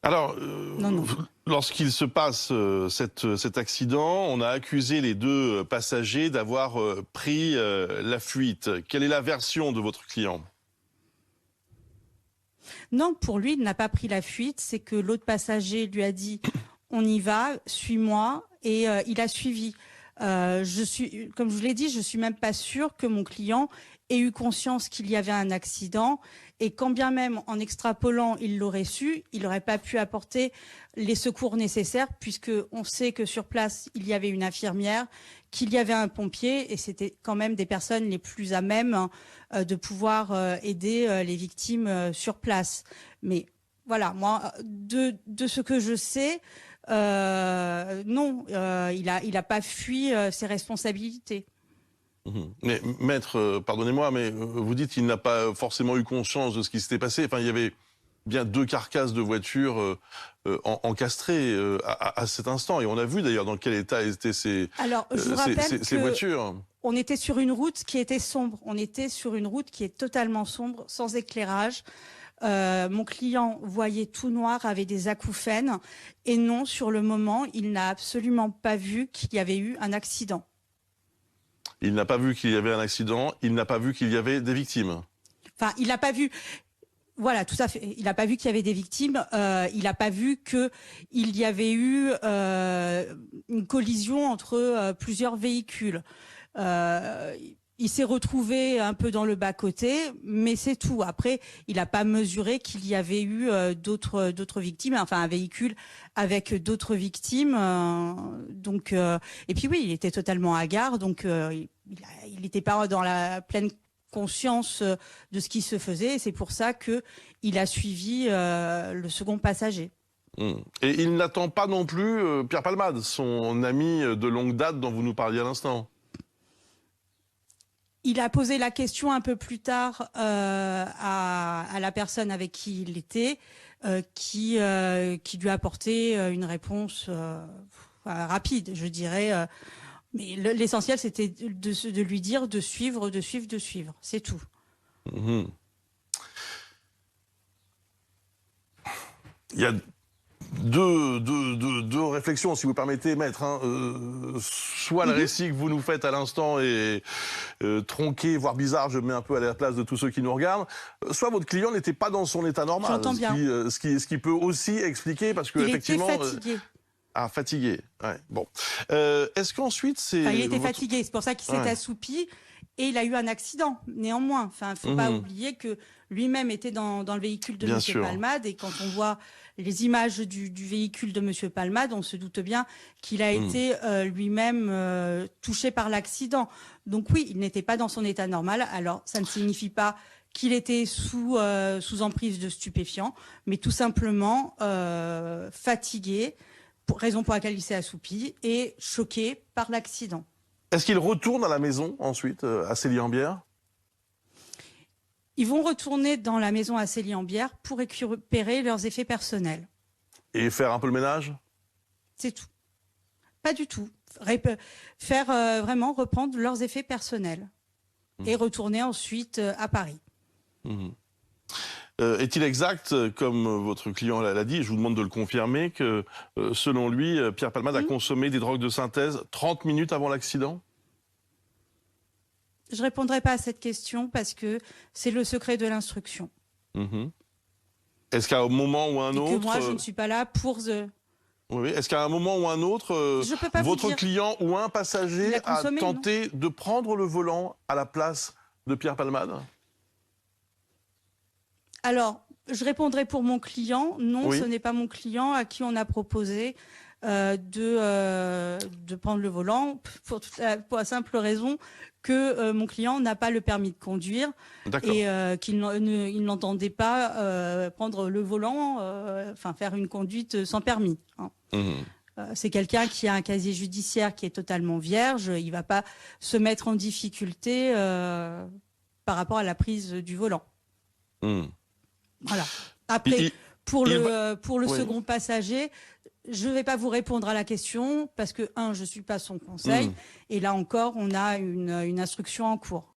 Alors, Non, non. lorsqu'il se passe cet accident, on a accusé les deux passagers d'avoir pris la fuite. Quelle est la version de votre client? Non, pour lui, il n'a pas pris la fuite. C'est que l'autre passager lui a dit « on y va, suis-moi » et il a suivi. Comme je vous l'ai dit, je suis même pas sûre que mon client ait eu conscience qu'il y avait un accident, et quand bien même en extrapolant il l'aurait su, il n'aurait pas pu apporter les secours nécessaires, puisque on sait que sur place il y avait une infirmière, qu'il y avait un pompier, et c'était quand même des personnes les plus à même de pouvoir aider les victimes sur place. Mais voilà, moi, de ce que je sais, non, il a pas fui ses responsabilités. Mais maître, pardonnez-moi, mais vous dites qu'il n'a pas forcément eu conscience de ce qui s'était passé. Enfin, il y avait bien deux carcasses de voitures encastrées à cet instant. Et on a vu d'ailleurs dans quel état étaient Alors, je vous rappelle ces voitures. On était sur une route qui était sombre. On était sur une route qui est totalement sombre, sans éclairage. Mon client voyait tout noir, avait des acouphènes. Et non, sur le moment, il n'a absolument pas vu qu'il y avait eu un accident. Il n'a pas vu qu'il y avait un accident, il n'a pas vu qu'il y avait des victimes. Enfin, il n'a pas vu... Voilà, tout à fait. Il n'a pas vu qu'il y avait des victimes. Il n'a pas vu qu'il y avait eu une collision entre plusieurs véhicules. Il s'est retrouvé un peu dans le bas-côté, mais c'est tout. Après, il n'a pas mesuré qu'il y avait eu d'autres victimes, enfin un véhicule avec d'autres victimes. Et puis oui, il était totalement hagard, donc il n'était pas dans la pleine conscience de ce qui se faisait. Et c'est pour ça qu'il a suivi le second passager. Et il n'attend pas non plus Pierre Palmade, son ami de longue date dont vous nous parliez à l'instant. Il a posé la question un peu plus tard à la personne avec qui il était, qui lui a apporté une réponse rapide, je dirais. Mais l'essentiel, c'était de lui dire de suivre. C'est tout. Mmh. Il y a deux réflexions, si vous permettez, maître. Soit le récit que vous nous faites à l'instant est tronqué, voire bizarre, je me mets un peu à la place de tous ceux qui nous regardent, soit votre client n'était pas dans son état normal. J'entends bien. Ce qui peut aussi expliquer, parce que il effectivement... était fatigué. Ah, fatigué, ouais, bon. Est-ce qu'ensuite c'est... Enfin, il était fatigué, c'est pour ça qu'il s'est assoupi. Et il a eu un accident, néanmoins. Enfin, faut pas oublier que lui-même était dans le véhicule de M. Palmade. Et quand on voit les images du véhicule de M. Palmade, on se doute bien qu'il a été lui-même touché par l'accident. Donc oui, il n'était pas dans son état normal. Alors, ça ne signifie pas qu'il était sous emprise de stupéfiants, mais tout simplement fatigué, raison pour laquelle il s'est assoupi, et choqué par l'accident. Est-ce qu'il retourne à la maison ensuite, à Célie-en-Bière? Ils vont retourner dans la maison à Célie-en-Bière pour récupérer leurs effets personnels. Et faire un peu le ménage? C'est tout. Pas du tout. Faire vraiment reprendre leurs effets personnels. Et retourner ensuite à Paris. Est-il exact, comme votre client l'a dit, je vous demande de le confirmer, que selon lui, Pierre Palmade a consommé des drogues de synthèse 30 minutes avant l'accident? Je ne répondrai pas à cette question parce que c'est le secret de l'instruction. Est-ce qu'à un moment ou un autre... Et que moi, je ne suis pas là pour... Oui, est-ce qu'à un moment ou un autre, votre client ou un passager a tenté de prendre le volant à la place de Pierre Palmade? Alors, je répondrai pour mon client. Non, oui. Ce n'est pas mon client à qui on a proposé de prendre le volant pour la simple raison que mon client n'a pas le permis de conduire et qu'il n'entendait pas prendre le volant, enfin faire une conduite sans permis. C'est quelqu'un qui a un casier judiciaire qui est totalement vierge. Il ne va pas se mettre en difficulté par rapport à la prise du volant. Voilà. Après, pour le second passager, je ne vais pas vous répondre à la question parce que, je ne suis pas son conseil. Et là encore, on a une instruction en cours.